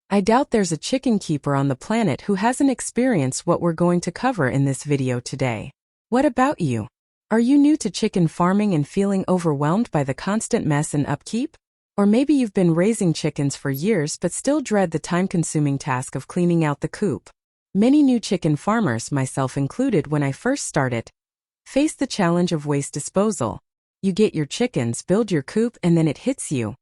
I doubt there's a chicken keeper on the planet who hasn't experienced what we're going to cover in this video today. What about you? Are you new to chicken farming and feeling overwhelmed by the constant mess and upkeep? Or maybe you've been raising chickens for years but still dread the time-consuming task of cleaning out the coop. Many new chicken farmers, myself included when I first started, face the challenge of waste disposal. You get your chickens, build your coop, and then it hits you.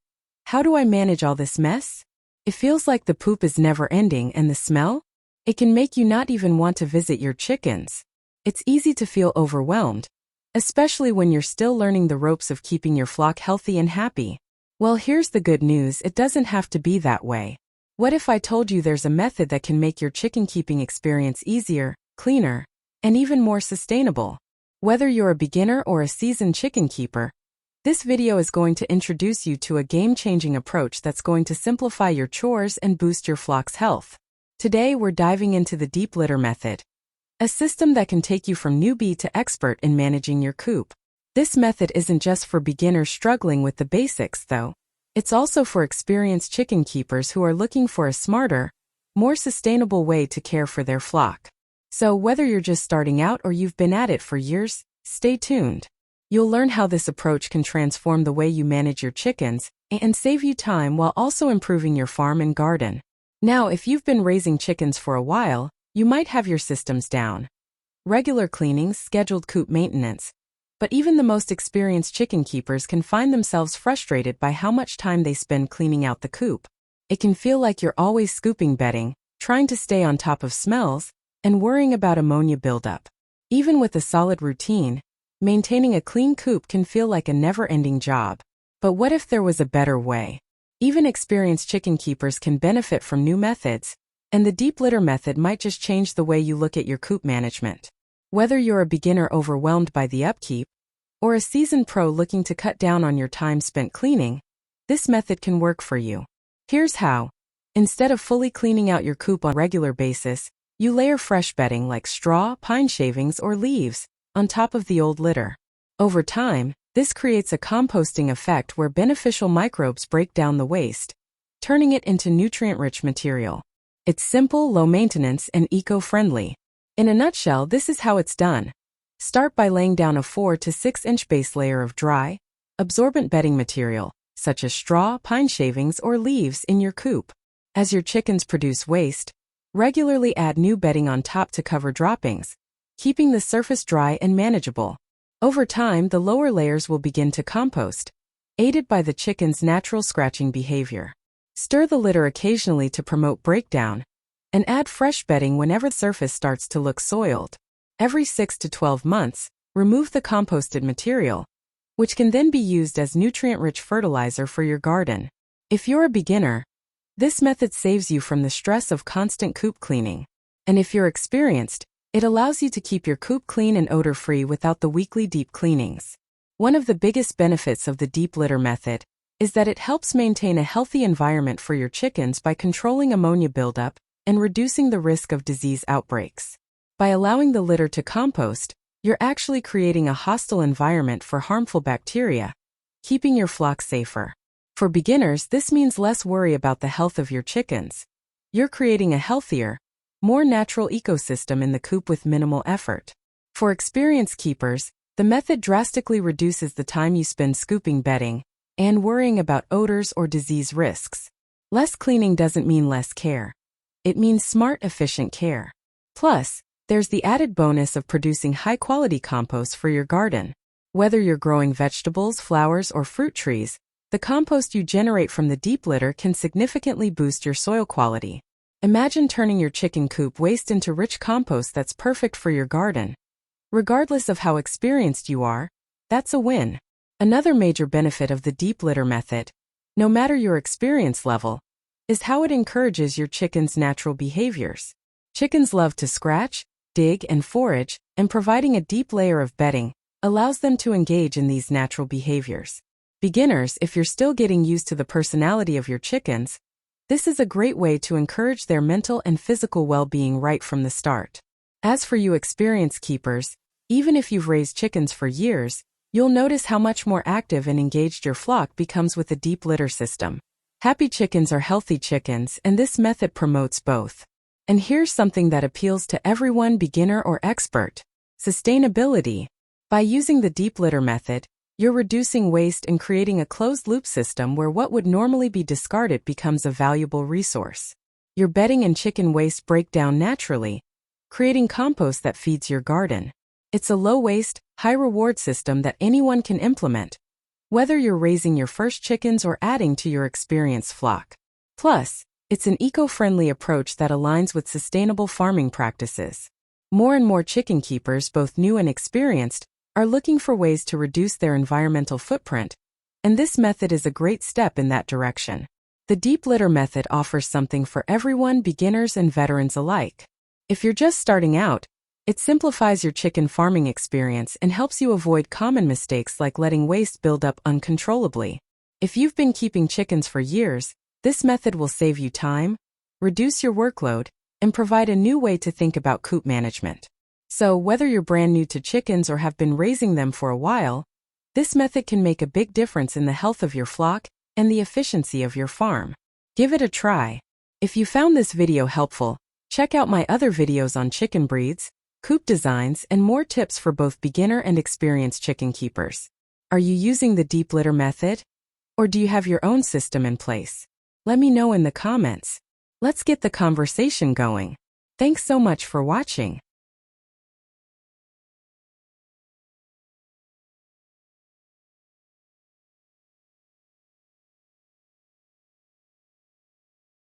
How do I manage all this mess? It feels like the poop is never ending, and the smell? It can make you not even want to visit your chickens. It's easy to feel overwhelmed, especially when you're still learning the ropes of keeping your flock healthy and happy. Well, here's the good news, it doesn't have to be that way. What if I told you there's a method that can make your chicken keeping experience easier, cleaner, and even more sustainable? Whether you're a beginner or a seasoned chicken keeper, this video is going to introduce you to a game-changing approach that's going to simplify your chores and boost your flock's health. Today we're diving into the deep litter method, a system that can take you from newbie to expert in managing your coop. This method isn't just for beginners struggling with the basics, though. It's also for experienced chicken keepers who are looking for a smarter, more sustainable way to care for their flock. So whether you're just starting out or you've been at it for years, stay tuned. You'll learn how this approach can transform the way you manage your chickens and save you time while also improving your farm and garden. Now, if you've been raising chickens for a while, you might have your systems down. Regular cleanings, scheduled coop maintenance. But even the most experienced chicken keepers can find themselves frustrated by how much time they spend cleaning out the coop. It can feel like you're always scooping bedding, trying to stay on top of smells, and worrying about ammonia buildup. Even with a solid routine, maintaining a clean coop can feel like a never-ending job. But what if there was a better way? Even experienced chicken keepers can benefit from new methods, and the deep litter method might just change the way you look at your coop management. Whether you're a beginner overwhelmed by the upkeep, or a seasoned pro looking to cut down on your time spent cleaning, this method can work for you. Here's how. Instead of fully cleaning out your coop on a regular basis, you layer fresh bedding like straw, pine shavings, or leaves on top of the old litter. Over time, this creates a composting effect where beneficial microbes break down the waste, turning it into nutrient-rich material. It's simple, low maintenance, and eco-friendly. In a nutshell, this is how it's done. Start by laying down a 4 to 6 inch base layer of dry, absorbent bedding material, such as straw, pine shavings, or leaves in your coop. As your chickens produce waste, regularly add new bedding on top to cover droppings, keeping the surface dry and manageable. Over time, the lower layers will begin to compost, aided by the chicken's natural scratching behavior. Stir the litter occasionally to promote breakdown, and add fresh bedding whenever the surface starts to look soiled. Every 6 to 12 months, remove the composted material, which can then be used as nutrient-rich fertilizer for your garden. If you're a beginner, this method saves you from the stress of constant coop cleaning. And if you're experienced, it allows you to keep your coop clean and odor-free without the weekly deep cleanings. One of the biggest benefits of the deep litter method is that it helps maintain a healthy environment for your chickens by controlling ammonia buildup and reducing the risk of disease outbreaks. By allowing the litter to compost, you're actually creating a hostile environment for harmful bacteria, keeping your flock safer. For beginners, this means less worry about the health of your chickens. You're creating a healthier, more natural ecosystem in the coop with minimal effort. For experienced keepers, the method drastically reduces the time you spend scooping bedding and worrying about odors or disease risks. Less cleaning doesn't mean less care. It means smart, efficient care. Plus, there's the added bonus of producing high-quality compost for your garden. Whether you're growing vegetables, flowers, or fruit trees, the compost you generate from the deep litter can significantly boost your soil quality. Imagine turning your chicken coop waste into rich compost that's perfect for your garden. Regardless of how experienced you are, that's a win. Another major benefit of the deep litter method, no matter your experience level, is how it encourages your chickens' natural behaviors. Chickens love to scratch, dig, and forage, and providing a deep layer of bedding allows them to engage in these natural behaviors. Beginners, if you're still getting used to the personality of your chickens, this is a great way to encourage their mental and physical well-being right from the start. As for you experienced keepers, even if you've raised chickens for years, you'll notice how much more active and engaged your flock becomes with a deep litter system. Happy chickens are healthy chickens, and this method promotes both. And here's something that appeals to everyone, beginner or expert. Sustainability. By using the deep litter method, you're reducing waste and creating a closed-loop system where what would normally be discarded becomes a valuable resource. Your bedding and chicken waste break down naturally, creating compost that feeds your garden. It's a low-waste, high-reward system that anyone can implement, whether you're raising your first chickens or adding to your experienced flock. Plus, it's an eco-friendly approach that aligns with sustainable farming practices. More and more chicken keepers, both new and experienced, are looking for ways to reduce their environmental footprint, and this method is a great step in that direction. The deep litter method offers something for everyone, beginners and veterans alike. If you're just starting out, it simplifies your chicken farming experience and helps you avoid common mistakes like letting waste build up uncontrollably. If you've been keeping chickens for years, this method will save you time, reduce your workload, and provide a new way to think about coop management. So, whether you're brand new to chickens or have been raising them for a while, this method can make a big difference in the health of your flock and the efficiency of your farm. Give it a try. If you found this video helpful, check out my other videos on chicken breeds, coop designs, and more tips for both beginner and experienced chicken keepers. Are you using the deep litter method? Or do you have your own system in place? Let me know in the comments. Let's get the conversation going. Thanks so much for watching.